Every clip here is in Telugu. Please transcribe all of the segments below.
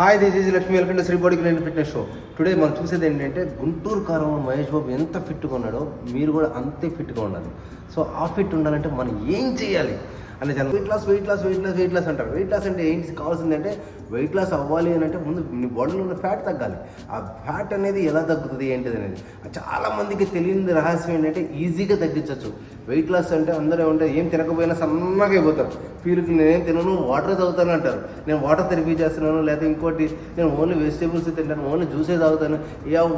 Hi, this is Lakshmi. Welcome to Sri body clean fitness show. Today మనం చూసేది ఏంటంటే గుంటూరు కారం మహేష్ బాబు ఎంత ఫిట్గా ఉన్నాడో మీరు కూడా అంతే ఫిట్గా ఉండాలి. సో ఆ ఫిట్ ఉండాలంటే మనం ఏం చేయాలి అంటే చాలా వెయిట్ లాస్ అంటారు. వెయిట్ లాస్ అంటే ఏంటి కావాల్సిందంటే వెయిట్ లాస్ అవ్వాలి అని అంటే ముందు మీ బాడీలో ఉన్న ఫ్యాట్ తగ్గాలి. ఆ ఫ్యాట్ అనేది ఎలా తగ్గుతుంది ఏంటిది అనేది చాలామందికి తెలియని రహస్యం ఏంటంటే ఈజీగా తగ్గించవచ్చు. వెయిట్ లాస్ అంటే అందరూ ఏమంటే ఏం తినకపోయినా సన్నగా అయిపోతారు. పీరుకి నేనేం తినను, వాటర్ తాగుతాను అంటారు. నేను వాటర్ థెరపీ చేస్తున్నాను, లేకపోతే ఇంకోటి నేను ఓన్లీ వెజిటేబుల్స్ తింటాను, ఓన్లీ జ్యూసే తాగుతాను.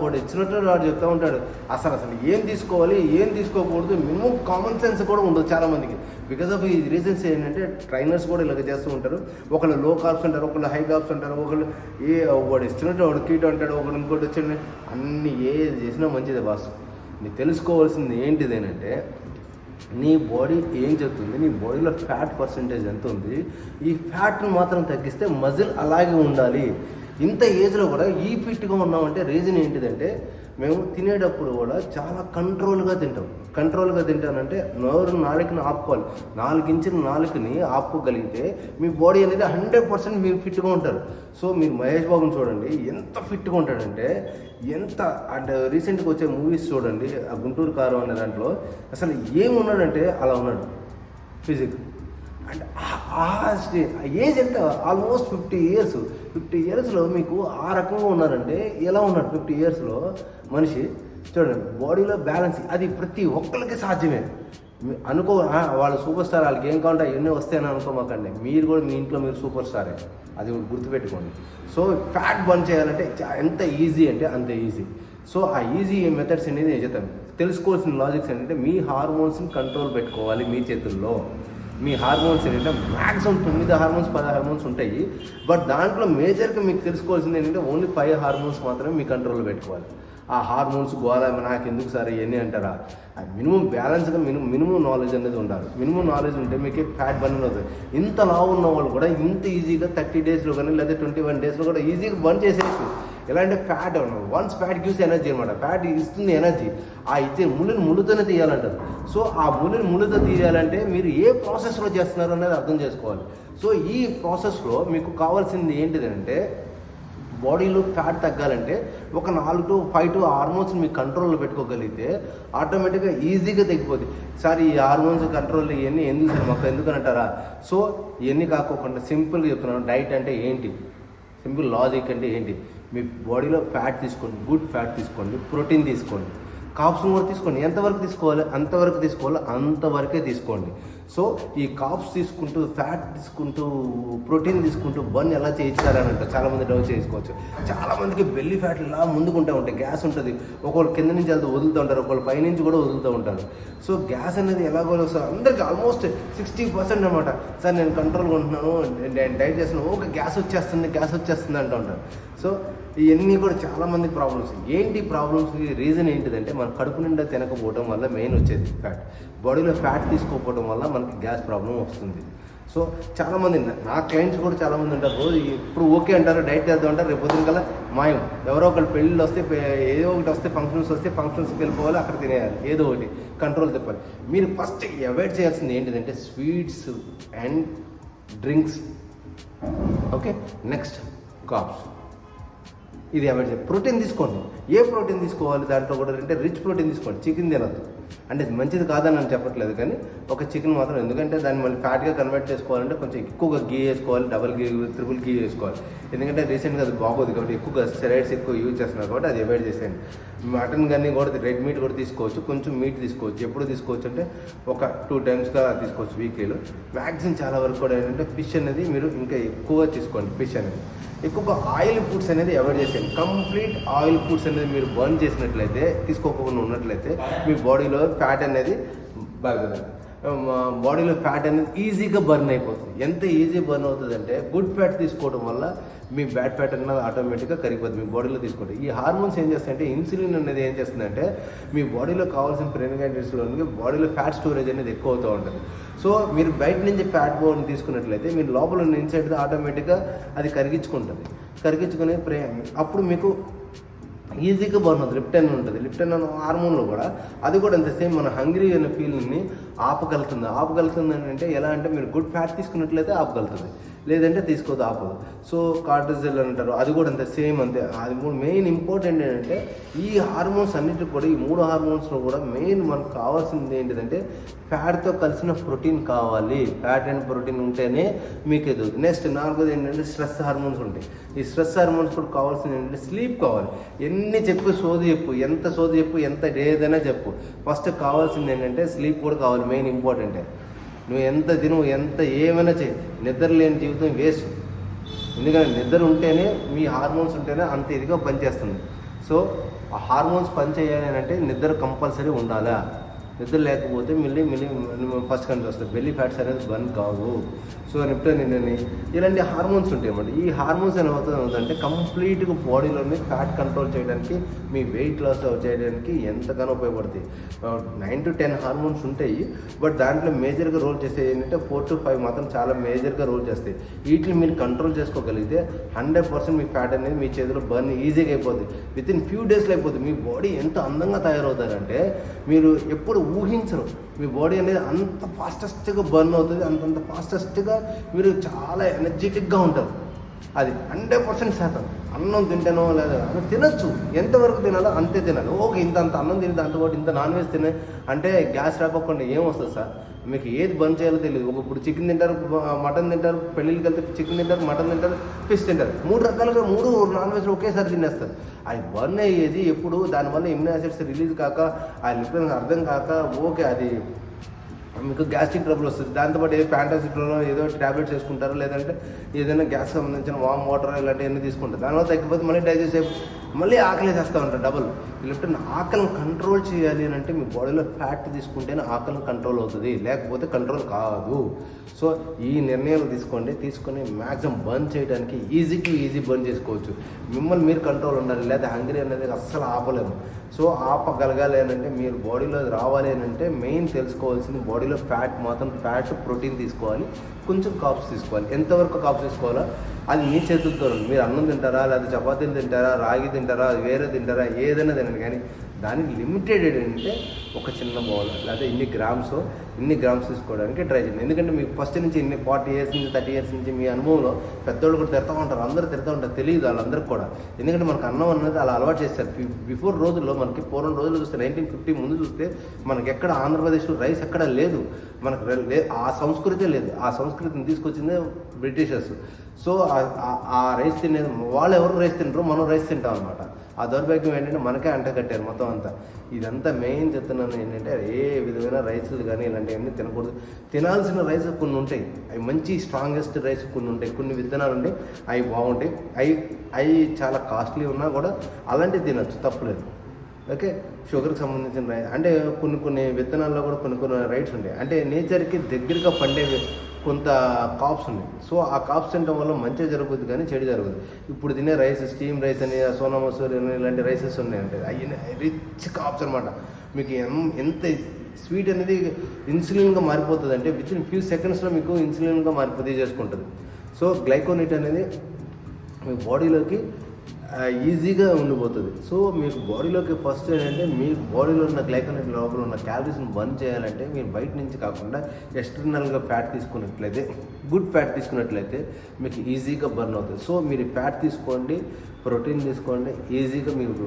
వాడు ఇచ్చినట్టు వాడు చెప్తూ ఉంటాడు. అసలు ఏం తీసుకోవాలి ఏం తీసుకోకూడదు మినిమం కామన్ సెన్స్ కూడా ఉండదు చాలామందికి. బికాస్ ఆఫ్ ఈ రీజన్స్ ఏంటంటే ట్రైనర్స్ కూడా ఇలాగ చేస్తూ ఉంటారు. ఒకళ్ళు లో కార్బ్స్ అంటారు, ఒకళ్ళు హై కార్బ్స్ అంటారు, ఒకళ్ళు వాడు ఇచ్చినట్టు వాడు కీటో అంటాడు, ఒకళ్ళు ఇంకోటి వచ్చి అన్ని ఏది చేసినా మంచిదే బాస్. నీకు తెలుసుకోవాల్సింది ఏంటిదేనంటే నీ బాడీ ఏం చెప్తుంది, నీ బాడీలో ఫ్యాట్ పర్సంటేజ్ ఎంత ఉంది, ఈ ఫ్యాట్ను మాత్రం తగ్గిస్తే మజిల్ అలాగే ఉండాలి. ఇంత ఏజ్లో కూడా ఈ ఫిట్గా ఉన్నామంటే రీజన్ ఏంటిదంటే మేము తినేటప్పుడు కూడా చాలా కంట్రోల్గా తింటానంటే నాలుకని ఆపుకోవాలి. 4 ఇంచుల నాలుకని ఆపుకోగలిగితే మీ బాడీ అనేది 100% మీరు ఫిట్గా ఉంటారు. సో మీరు మహేష్ బాబుని చూడండి ఎంత ఫిట్గా ఉంటాడంటే అంటే రీసెంట్గా వచ్చే మూవీస్ చూడండి, ఆ గుంటూరు కారం అనే దాంట్లో అసలు ఏమున్నాడంటే అలా ఉన్నాడు ఫిజిక్. అండ్ ఏజ్ ఎంత ఆల్మోస్ట్ 50 ఇయర్స్లో మీకు ఆ రకంగా ఉన్నారంటే ఎలా ఉన్నాడు 50 ఇయర్స్లో మనిషి చూడండి. బాడీలో బ్యాలెన్స్ అది ప్రతి ఒక్కరికి సాధ్యమే. వాళ్ళు సూపర్ స్టార్, వాళ్ళకి ఏం కావాలంటే అవన్నీ వస్తాయని అనుకోమాకండి. మీరు కూడా మీ ఇంట్లో మీరు సూపర్ స్టారే, అది గుర్తుపెట్టుకోండి. సో ఫ్యాట్ బర్న్ చేయాలంటే ఎంత ఈజీ అంటే అంత ఈజీ. సో ఆ ఈజీ మెథడ్స్ అనేది నేను చెప్తాను. తెలుసుకోవాల్సిన లాజిక్స్ ఏంటంటే మీ హార్మోన్స్ని కంట్రోల్ పెట్టుకోవాలి మీ చేతుల్లో. మీ హార్మోన్స్ ఏంటంటే మ్యాక్సిమం 9 హార్మోన్స్ 10 హార్మోన్స్ ఉంటాయి. బట్ దాంట్లో మేజర్గా మీకు తెలుసుకోవాల్సింది ఏంటంటే ఓన్లీ 5 హార్మోన్స్ మాత్రమే మీ కంట్రోల్లో పెట్టుకోవాలి. ఆ హార్మోన్స్ గోళ నాకు ఎందుకు సార్ ఇవన్నీ అంటారా? మినిమం బ్యాలెన్స్గా మినిమం నాలెడ్జ్ అనేది ఉండాలి. మినిమం నాలెడ్జ్ ఉంటే మీకు ఫ్యాట్ బర్న్ అవుతుంది. ఇంత లావు ఉన్న వాళ్ళు కూడా ఇంత ఈజీగా 30 డేస్లో కానీ లేదా 21 డేస్లో కూడా ఈజీగా బర్న్ చేసేయచ్చు. ఎలా అంటే fat once fat gives energy అనమాట. ఫ్యాట్ ఇస్తుంది ఎనర్జీ. ఆ ఇచ్చే ముళ్ళుతోనే తీయాలంటారు. సో ఆ ముళ్ళుతో తీయాలంటే మీరు ఏ ప్రాసెస్లో చేస్తున్నారు అనేది అర్థం చేసుకోవాలి. సో ఈ ప్రాసెస్లో మీకు కావాల్సింది ఏంటిదంటే బాడీలో ఫ్యాట్ తగ్గాలంటే ఒక 4 to 5 హార్మోన్స్ మీకు కంట్రోల్లో పెట్టుకోగలిగితే ఆటోమేటిక్గా ఈజీగా తగ్గిపోతుంది. సార్ ఈ హార్మోన్స్ కంట్రోల్ ఇవన్నీ ఎందుకు సార్ మాకు ఎందుకని అంటారా? సో ఇవన్నీ కాకోకుండా సింపుల్గా చెప్తున్నాను. డైట్ అంటే ఏంటి, సింపుల్ లాజిక్ అంటే ఏంటి, మీ బాడీలో ఫ్యాట్ తీసుకోండి, గుడ్ ఫ్యాట్ తీసుకోండి, ప్రోటీన్ తీసుకోండి, కాప్స్ని కూడా తీసుకోండి. ఎంతవరకు తీసుకోవాలి అంతవరకే తీసుకోండి. సో ఈ కాప్స్ తీసుకుంటూ ఫ్యాట్ తీసుకుంటూ ప్రోటీన్ తీసుకుంటూ బర్న్ ఎలా చేయించారని అంటారు. చాలామంది డౌట్ చేసుకోవచ్చు. చాలామందికి బెల్లీ ఫ్యాట్ ఇలా ముందుకుంటూ ఉంటాయి, గ్యాస్ ఉంటుంది. ఒకళ్ళు కింద నుంచి వెళ్తూ వదులుతూ ఉంటారు, ఒకళ్ళు పైనుంచి కూడా వదులుతూ ఉంటారు. సో గ్యాస్ అనేది ఎలాగో సార్ అందరికీ ఆల్మోస్ట్ 60% అనమాట. సార్ నేను కంట్రోల్గా ఉంటున్నాను, నేను డైట్ చేస్తున్నాను, ఓకే గ్యాస్ వచ్చేస్తుంది అంటూ ఉంటారు. సో ఇవన్నీ కూడా చాలామందికి ప్రాబ్లమ్స్. ఏంటి ప్రాబ్లమ్స్కి రీజన్ ఏంటిదంటే మన కడుపు నిండా తినకపోవడం వల్ల మెయిన్ వచ్చేది ఫ్యాట్. బాడీలో ఫ్యాట్ తీసుకోకపోవడం వల్ల మనకి గ్యాస్ ప్రాబ్లం వస్తుంది. సో చాలామంది నా క్లయింట్స్ కూడా చాలామంది ఉంటారు. రోజు ఇప్పుడు ఓకే అంటారు, డైట్ చేద్దాం అంటారు, రేపు పొద్దున కల్లా మాయం. ఎవరో ఒకళ్ళు పెళ్ళిళ్ళు వస్తే ఏదో ఒకటి వస్తే ఫంక్షన్స్కి వెళ్ళిపోవాలి, అక్కడ తినేయాలి, ఏదో ఒకటి కంట్రోల్ చెప్పాలి. మీరు ఫస్ట్ అవాయిడ్ చేయాల్సింది ఏంటిదంటే sweets and drinks. Okay, next carbs, ఇది అవాయిడ్ చేయాలి. ప్రోటీన్ తీసుకోండి. ఏ ప్రోటీన్ తీసుకోవాలి దాంట్లో కూడా అంటే రిచ్ ప్రోటీన్ తీసుకోండి. చికెన్ తినద్దు అంటే మంచిది కాదని నేను చెప్పట్లేదు, కానీ ఒక చికెన్ మాత్రం. ఎందుకంటే దాన్ని మళ్ళీ ఫ్యాట్గా కన్వర్ట్ చేసుకోవాలంటే కొంచెం ఎక్కువగా గీ వేసుకోవాలి, డబల్ గీ, ట్రిపుల్ గీ వేసుకోవాలి. ఎందుకంటే రీసెంట్గా అది బాగోదు కాబట్టి ఎక్కువగా స్టెరాయిడ్స్ ఎక్కువ యూజ్ చేస్తున్నారు కాబట్టి అది అవాయిడ్ చేసేయండి. మటన్ కానీ కూడా రెడ్ మీట్ కూడా తీసుకోవచ్చు, కొంచెం మీట్ తీసుకోవచ్చు. ఎప్పుడు తీసుకోవచ్చు అంటే ఒక 2 టైమ్స్గా తీసుకోవచ్చు వీక్లీలో. మ్యాక్సిమం చాలా వరకు కూడా ఏంటంటే ఫిష్ అనేది మీరు ఇంకా ఎక్కువగా తీసుకోండి. ఫిష్ అనేది ఎక్కువగా ఆయిల్ ఫుడ్స్ అనేది అవాయిడ్ చేసేయండి. కంప్లీట్ ఆయిల్ ఫుడ్స్ అనేది మీరు బర్న్ చేసినట్లయితే, తీసుకోకుండా ఉన్నట్లయితే మీ బాడీలో ఫ్యాట్ అనేది ఈజీగా బర్న్ అయిపోతుంది. ఎంత ఈజీ బర్న్ అవుతుంది అంటే గుడ్ ఫ్యాట్ తీసుకోవడం వల్ల మీ బ్యాడ్ ఫ్యాట్ అనేది ఆటోమేటిక్గా కరిగిపోతుంది మీ బాడీలో తీసుకుంటే. ఈ హార్మోన్స్ ఏం చేస్తాయంటే ఇన్సులిన్ అనేది ఏం చేస్తుందంటే మీ బాడీలో కావాల్సిన ప్రెగ్నెన్సీలో బాడీలో ఫ్యాట్ స్టోరేజ్ అనేది ఎక్కువ అవుతూ ఉంటుంది. సో మీరు బయట నుంచి ఫ్యాట్ బోర్న్ తీసుకున్నట్లయితే మీరు లోపల ఉన్న ఇన్సైడ్ ఆటోమేటిక్గా అది కరిగించుకుని అప్పుడు మీకు ఈజీగా బర్న్ అవుతుంది. లిప్టన్ ఉంటుంది. లిప్టన్ అనే హార్మోన్లో కూడా అది కూడా అంత సేమ్ మన హంగ్రీ అనే ఫీలింగ్ని ఆపగలుగుతుంది. అంటే ఎలా అంటే మీరు గుడ్ ఫ్యాట్ తీసుకున్నట్లయితే ఆపగలుగుతుంది. లేదంటే తీసుకోదు ఆపదు. సో కార్టిజల్ అంటారు, అది కూడా అంతే, సేమ్ అంతే. అది కూడా మెయిన్ ఇంపార్టెంట్ ఏంటంటే ఈ హార్మోన్స్ అన్నిటికి కూడా, ఈ 3 హార్మోన్స్లో కూడా మెయిన్ మనకు కావాల్సింది ఏంటిదంటే ఫ్యాట్తో కలిసిన ప్రోటీన్ కావాలి. ఫ్యాట్ అండ్ ప్రోటీన్ ఉంటేనే మీకు ఎదు. నెక్స్ట్ 4ది ఏంటంటే స్ట్రెస్ హార్మోన్స్ ఉంటాయి. ఈ స్ట్రెస్ హార్మోన్స్ కూడా కావాల్సింది ఏంటంటే స్లీప్ కావాలి. ఎన్ని చెప్పు సోది చెప్పు, ఎంత సోది చెప్పు, ఎంత ఏదైనా చెప్పు, ఫస్ట్ కావాల్సింది ఏంటంటే స్లీప్ కూడా కావాలి. మెయిన్ ఇంపార్టెంటే. నువ్వు ఎంత తిను, ఎంత ఏమైనా చేయి, నిద్ర లేని జీవితం వేస్ట్. ఎందుకంటే నిద్ర ఉంటేనే, మీ హార్మోన్స్ ఉంటేనే అంత ఇదిగా పనిచేస్తుంది. సో ఆ హార్మోన్స్ పనిచేయాలి అంటే నిద్ర కంపల్సరీ ఉండాలా. నిద్ర లేకపోతే మళ్ళీ ఫస్ట్ కంట్రీ వస్తుంది, బెల్లీ ఫ్యాట్స్ అనేది బర్న్ కావు. సో నిప్టోనిన్ ఇలాంటి హార్మోన్స్ ఉంటాయి అన్నమాట. ఈ హార్మోన్స్ ఏమవుతుందంటే కంప్లీట్గా బాడీలోని ఫ్యాట్ కంట్రోల్ చేయడానికి, మీ వెయిట్ లాస్ చేయడానికి ఎంతగానో ఉపయోగపడతాయి. 9 to 10 హార్మోన్స్ ఉంటాయి, బట్ దాంట్లో మేజర్గా రోల్ చేసేది ఏంటంటే 4 to 5 మాత్రం చాలా మేజర్గా రోల్ చేస్తాయి. వీటిని మీరు కంట్రోల్ చేసుకోగలిగితే 100% మీ ఫ్యాట్ అనేది మీ చేతిలో బర్న్ ఈజీగా అయిపోతుంది. వితిన్ ఫ్యూ డేస్లో అయిపోతుంది. మీ బాడీ ఎంత అందంగా తయారవుతారంటే మీరు ఎప్పుడు ఊహించరు. మీ బాడీ అనేది అంత ఫాస్టెస్ట్గా బర్న్ అవుతుంది, అంతంత ఫాస్టెస్ట్గా మీరు చాలా ఎనర్జెటిక్గా ఉంటారు. అది 100% శాతం. అన్నం తింటానో లేదా అన్నం తినొచ్చు, ఎంతవరకు తినాలో అంతే తినాలి. ఓకే, ఇంత అన్నం తిని దాంతోపాటు ఇంత నాన్ వెజ్ తినే అంటే గ్యాస్ రాకపోకుండా ఏమొస్తుంది సార్? మీకు ఏది బంద్ చేయాలో తెలియదు. ఇప్పుడు చికెన్ తింటారు, మటన్ తింటారు, పెళ్ళిళ్ళకి వెళ్తే చికెన్ తింటారు, మటన్ తింటారు, ఫిష్ తింటారు. 3 రకాలుగా 3 నాన్ వెజ్ ఒకేసారి తినేస్తారు. అది బర్న్ అయ్యేది ఎప్పుడు? దానివల్ల ఇమ్యూనో యాసిడ్స్ రిలీజ్ కాక, ఆ లిపిడ్స్ అర్థం కాక, ఓకే అది మీకు గ్యాస్ట్రిక్ ట్రబుల్ వస్తుంది. దాంతోపాటు ఏదో ప్యాంటాసిడ్లో ఏదో ట్యాబ్లెట్స్ వేసుకుంటారు, లేదంటే ఏదైనా గ్యాస్ సంబంధించిన వామ్ వాటర్ ఇలాంటివన్నీ తీసుకుంటారు. దానివల్ల తగ్గిపోతే మళ్ళీ డైజెస్ట్ అయిపోయి మళ్ళీ ఆకలి చేస్తూ ఉంటారు డబుల్. లేకపోతే ఆకలిని కంట్రోల్ చేయాలి అని అంటే మీ బాడీలో ఫ్యాట్ తీసుకుంటేనే ఆకలిని కంట్రోల్ అవుతుంది, లేకపోతే కంట్రోల్ కాదు. సో ఈ నిర్ణయాలు తీసుకొని మ్యాక్సిమం బర్న్ చేయడానికి ఈజీ బర్న్ చేసుకోవచ్చు. మిమ్మల్ని మీరు కంట్రోల్ ఉండాలి, లేదా హంగ్రీ అనేది అస్సలు ఆపలేము. సో ఆపగలగాలి అని అంటే, మీరు బాడీలో రావాలి అని అంటే మెయిన్ తెలుసుకోవాల్సింది బాడీలో ఫ్యాట్ మాత్రం, ఫ్యాట్ ప్రోటీన్ తీసుకోవాలి, కొంచెం కార్బ్స్ తీసుకోవాలి. ఎంతవరకు కార్బ్స్ తీసుకోవాలో అది మీ చేతులతో. మీరు అన్నం తింటారా, లేదా చపాతీలు తింటారా, రాగి తింటారా, వేరే తింటారా, ఏదైనా తినండి, కానీ దానికి లిమిటెడ్ ఏంటంటే ఒక చిన్న బౌల్ లేదా ఇన్ని గ్రామ్స్ తీసుకోవడానికి ట్రై చేయండి. ఎందుకంటే మీకు ఫస్ట్ నుంచి 40 years నుంచి 30 years నుంచి మీ అనుభవంలో పెద్దోళ్ళు కూడా తిడతా ఉంటారు, అందరూ తిడతా ఉంటారు, తెలియదు వాళ్ళందరికీ కూడా. ఎందుకంటే మనకు అన్నం అనేది అలా అలవాటు చేస్తారు. బిఫోర్ రోజుల్లో మనకి పూర్వం రోజుల్లో చూస్తే 1950 ముందు చూస్తే మనకి ఎక్కడ ఆంధ్రప్రదేశ్లో రైస్ ఎక్కడ లేదు, మనకు ఆ సంస్కృతే లేదు. ఆ సంస్కృతిని తీసుకొచ్చిందే బ్రిటిషర్స్. సో ఆ రైస్ తినేది, వాళ్ళు ఎవరు రైస్ తింటారో మనం రైస్ తింటాం అనమాట. ఆ దౌర్భాగ్యం ఏంటంటే మనకే అంటగట్టారు మొత్తం అంతా. ఇదంతా మెయిన్ చెప్తున్నాను ఏంటంటే, ఏ విధమైన రైసులు కానీ ఇలాంటివన్నీ తినకూడదు. తినాల్సిన రైస్ కొన్ని ఉంటాయి, అవి మంచి స్ట్రాంగెస్ట్ రైస్ కొన్ని ఉంటాయి, కొన్ని విత్తనాలు ఉంటాయి, అవి బాగుంటాయి, అవి చాలా కాస్ట్లీ ఉన్నా కూడా అలాంటివి తినచ్చు, తప్పులేదు. ఓకే, షుగర్కి సంబంధించిన రైస్ అంటే కొన్ని విత్తనాల్లో కూడా కొన్ని రైట్స్ ఉంటాయి, అంటే నేచర్కి దగ్గరగా పండే కొంత కాప్స్ ఉన్నాయి. సో ఆ కాప్స్ తినడం వల్ల మంచిగా జరుగుతుంది కానీ చెడు జరుగుతుంది. ఇప్పుడు తినే రైస్, స్టీమ్ రైస్ అని, సోనా మసూరి అని ఇలాంటి రైసెస్ ఉన్నాయంటే అవి రిచ్ కాప్స్ అనమాట. మీకు ఎంత స్వీట్ అనేది ఇన్సులిన్గా మారిపోతుంది అంటే వితిన్ ఫ్యూ సెకండ్స్లో మీకు ఇన్సులిన్గా మారిపోతే చేసుకుంటుంది. సో గ్లైకోనేట్ అనేది మీ బాడీలోకి ఈజీగా ఉండిపోతుంది. సో మీకు బాడీలోకి ఫస్ట్ ఏంటంటే, మీ బాడీలో ఉన్న గ్లైకోనేట్ లోపల ఉన్న క్యాలరీస్ని బర్న్ చేయాలంటే మీరు బయట నుంచి కాకుండా ఎక్స్టర్నల్గా ఫ్యాట్ తీసుకున్నట్లయితే, గుడ్ ఫ్యాట్ తీసుకున్నట్లయితే మీకు ఈజీగా బర్న్ అవుతుంది. సో మీరు ఫ్యాట్ తీసుకోండి, ప్రోటీన్ తీసుకోండి, ఈజీగా మీకు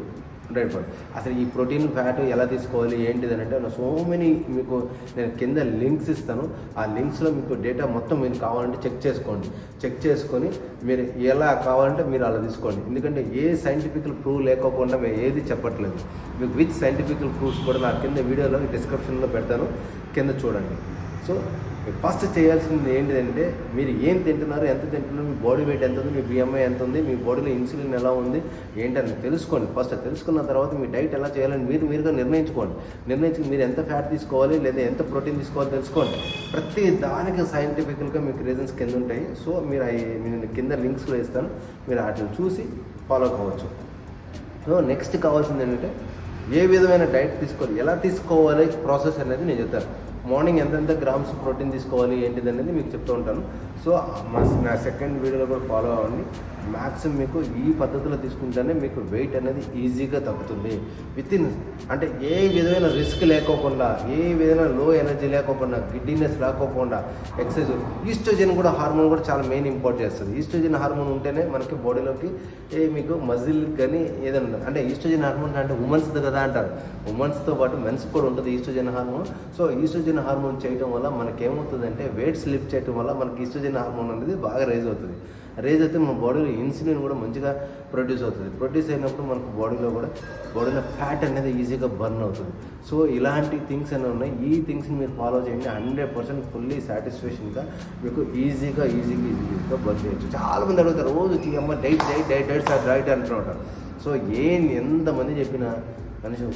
రైట్ పడు. అసలు ఈ ప్రోటీన్ ఫ్యాట్ ఎలా తీసుకోవాలి ఏంటిది అని అంటే సో మెనీ మీకు నేను కింద లింక్స్ ఇస్తాను. ఆ లింక్స్లో మీకు డేటా మొత్తం మీరు కావాలంటే చెక్ చేసుకొని మీరు ఎలా కావాలంటే మీరు అలా తీసుకోండి. ఎందుకంటే ఏ సైంటిఫికల్ ప్రూవ్ లేకోకుండా మేము ఏది చెప్పట్లేదు. మీకు విత్ సైంటిఫికల్ ప్రూఫ్స్ కూడా నా కింద వీడియోలో డిస్క్రిప్షన్లో పెడతాను, కింద చూడండి. సో ఫస్ట్ చేయాల్సింది ఏంటిదంటే, మీరు ఏం తింటున్నారు, ఎంత తింటున్నారు, మీ బాడీ వెయిట్ ఎంత ఉంది, మీ BMI ఎంత ఉంది, మీ బాడీలో ఇన్సులిన్ ఎలా ఉంది ఏంటని తెలుసుకోండి. ఫస్ట్ తెలుసుకున్న తర్వాత మీ డైట్ ఎలా చేయాలని మీరుగా నిర్ణయించుకుని మీరు ఎంత ఫ్యాట్ తీసుకోవాలి లేదా ఎంత ప్రోటీన్ తీసుకోవాలి తెలుసుకోండి. ప్రతి దానికి సైంటిఫికల్గా మీకు రీజన్స్ కింద ఉంటాయి. సో నేను కింద లింక్స్లో ఇస్తాను, మీరు వాటిని చూసి ఫాలో కావచ్చు. సో నెక్స్ట్ కావాల్సింది ఏంటంటే, ఏ విధమైన డైట్ తీసుకోవాలి, ఎలా తీసుకోవాలి ప్రాసెస్ అనేది నేను చెప్తాను. మార్నింగ్ ఎంతెంత గ్రామ్స్ ప్రోటీన్ తీసుకోవాలి ఏంటిది అనేది మీకు చెప్తూ ఉంటాను. సో నా సెకండ్ వీడియోలో కూడా ఫాలో అవ్వండి. మ్యాక్సిమం మీకు ఈ పద్ధతిలో తీసుకుంటేనే మీకు వెయిట్ అనేది ఈజీగా తగ్గుతుంది. అంటే ఏ విధమైన రిస్క్ లేకోకుండా, ఏ విధమైన లో ఎనర్జీ లేకోకుండా, గిడ్డినెస్ రాకోకుండా ఎక్సర్సైజ్. ఈస్ట్రోజన్ కూడా హార్మోన్ కూడా చాలా మెయిన్ ఇంపార్ట్ చేస్తుంది. ఈస్ట్రోజన్ హార్మోన్ ఉంటేనే మనకి బాడీలోకి మీకు మజిల్ కానీ ఏదైనా అంటే ఈస్ట్రోజన్ హార్మోన్ అంటే ఉమెన్స్ కదా అంటారు. ఉమెన్స్తో పాటు మెన్స్ కూడా ఉంటుంది estrogen hormone. So estrogen hormone చేయడం వల్ల మనకేమవుతుందంటే వెయిట్స్ లిఫ్ట్ చేయడం వల్ల మనకి ఈస్ట్రోజన్ హార్మోన్ అనేది బాగా రైజ్ అవుతుంది. రైజ్ అయితే మన బాడీలో ఇన్సులిన్ కూడా మంచిగా ప్రొడ్యూస్ అవుతుంది. ప్రొడ్యూస్ అయినప్పుడు మనకు బాడీలో ఫ్యాట్ అనేది ఈజీగా బర్న్ అవుతుంది. సో ఇలాంటి థింగ్స్ అనేవి ఉన్నాయి. ఈ థింగ్స్ని మీరు ఫాలో చేయండి. 100% ఫుల్లీ సాటిస్ఫాక్షన్గా మీకు ఈజీగా బర్న్ చేయొచ్చు. చాలామంది అడుగుతారు రోజు అమ్మ డైట్ అంటున్నారు. సో ఎంతమంది చెప్పినా కనీసం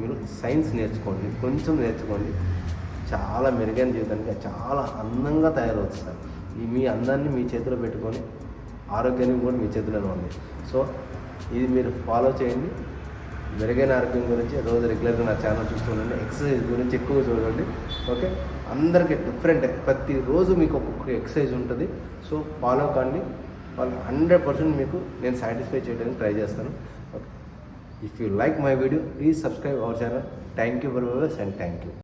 మీరు సైన్స్ నేర్చుకోండి, కొంచెం నేర్చుకోండి. చాలా మెరుగైన జీవితానికి చాలా అందంగా తయారవుతుంది. మీ అందాన్ని మీ చేతిలో పెట్టుకొని ఆరోగ్యాన్ని కూడా మీ చేతిలోనే ఉంది. సో ఇది మీరు ఫాలో చేయండి. మెరుగైన ఆరోగ్యం గురించి రోజు రెగ్యులర్గా నా ఛానల్ చూస్తూ ఉండండి. ఎక్సర్సైజ్ గురించి ఎక్కువ చూడండి. ఓకే, అందరికీ డిఫరెంట్, ప్రతిరోజు మీకు ఒక్కొక్క ఎక్సర్సైజ్ ఉంటుంది. సో ఫాలో కండి. వాళ్ళు 100% మీకు నేను సాటిస్ఫై చేయడానికి ట్రై చేస్తాను. Okay, if you like my video please subscribe our channel. Thank you for viewers and thank you.